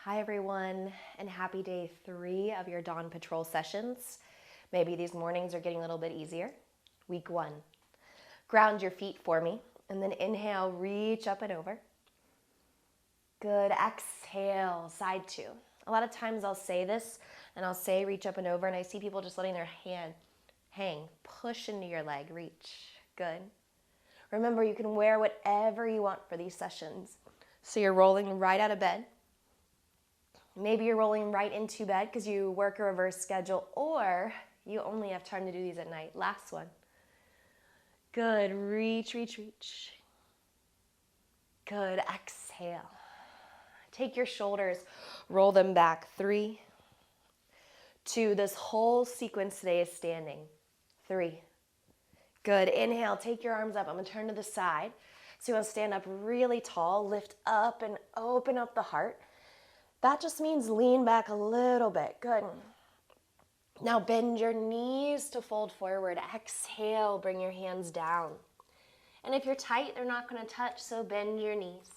Hi everyone, and happy day 3 of your Dawn Patrol sessions. Maybe these mornings are getting a little bit easier. Week 1. Ground your feet for me, and then inhale, reach up and over. Good, exhale, side 2. A lot of times I'll say this, and I'll say reach up and over, and I see people just letting their hand hang. Push into your leg, reach. Good. Remember, you can wear whatever you want for these sessions. So you're rolling right out of bed. Maybe you're rolling right into bed because you work a reverse schedule, or you only have time to do these at night. Last one. Good. Reach, reach, reach. Good. Exhale. Take your shoulders, roll them back. 3, 2. This whole sequence today is standing. 3. Good. Inhale. Take your arms up. I'm going to turn to the side. So you want to stand up really tall, lift up and open up the heart. That just means lean back a little bit. Good. Now bend your knees to fold forward. Exhale, bring your hands down. And if you're tight, they're not going to touch, so bend your knees.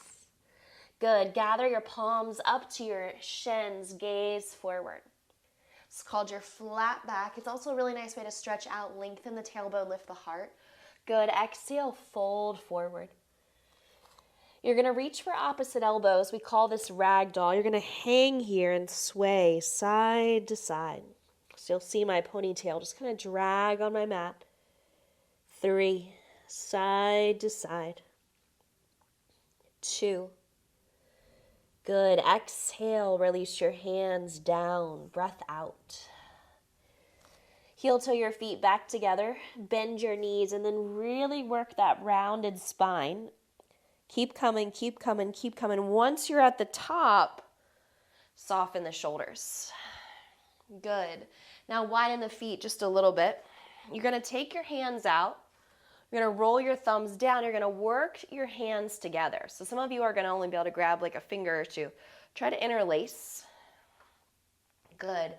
Good. Gather your palms up to your shins, gaze forward. It's called your flat back. It's also a really nice way to stretch out, lengthen the tailbone, lift the heart. Good. Exhale, fold forward. You're going to reach for opposite elbows. We call this ragdoll. You're going to hang here and sway side to side. So you'll see my ponytail just kind of drag on my mat. 3, side to side. 2. Good. Exhale, release your hands down. Breath out. Heel toe your feet back together. Bend your knees and then really work that rounded spine. Keep coming, keep coming, keep coming. Once you're at the top, soften the shoulders. Good. Now widen the feet just a little bit. You're going to take your hands out. You're going to roll your thumbs down. You're going to work your hands together. So some of you are going to only be able to grab like a finger or two. Try to interlace. Good.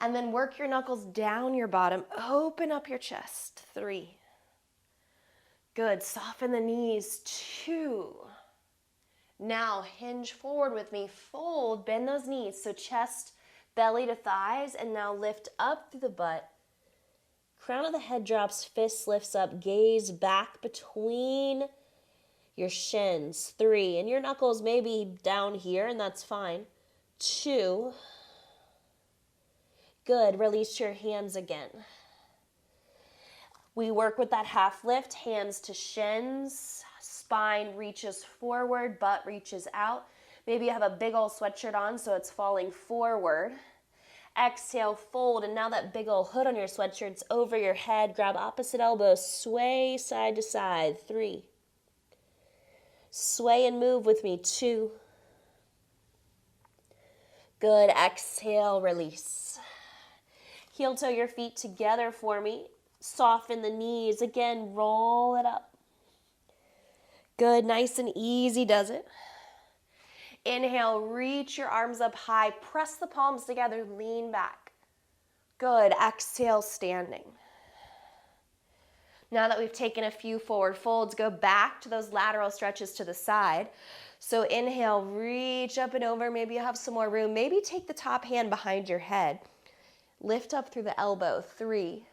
And then work your knuckles down your bottom. Open up your chest. 3. Good. Soften the knees. 2. Now hinge forward with me. Fold. Bend those knees. So chest, belly to thighs. And now lift up through the butt. Crown of the head drops. Fist lifts up. Gaze back between your shins. 3. And your knuckles may be down here, and that's fine. 2. Good. Release your hands again. We work with that half lift, hands to shins, spine reaches forward, butt reaches out. Maybe you have a big old sweatshirt on, so it's falling forward. Exhale, fold, and now that big old hood on your sweatshirt's over your head. Grab opposite elbow, sway side to side. 3. Sway and move with me. 2. Good. Exhale, release. Heel toe your feet together for me. Soften the knees. Again, roll it up. Good, nice and easy does it. Inhale, reach your arms up high. Press the palms together, lean back. Good, exhale, standing. Now that we've taken a few forward folds, go back to those lateral stretches to the side. So inhale, reach up and over. Maybe you have some more room. Maybe take the top hand behind your head. Lift up through the elbow. 3,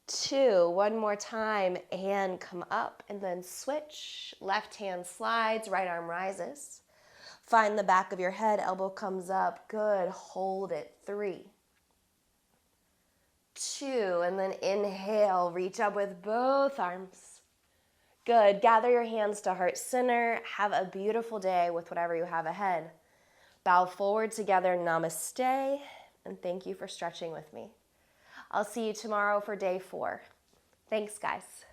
2, one more time, and come up, and then switch. Left hand slides, right arm rises. Find the back of your head, elbow comes up. Good, hold it. 3, 2, and then inhale, reach up with both arms. Good, gather your hands to heart center. Have a beautiful day with whatever you have ahead. Bow forward together, namaste, and thank you for stretching with me. I'll see you tomorrow for day 4. Thanks, guys.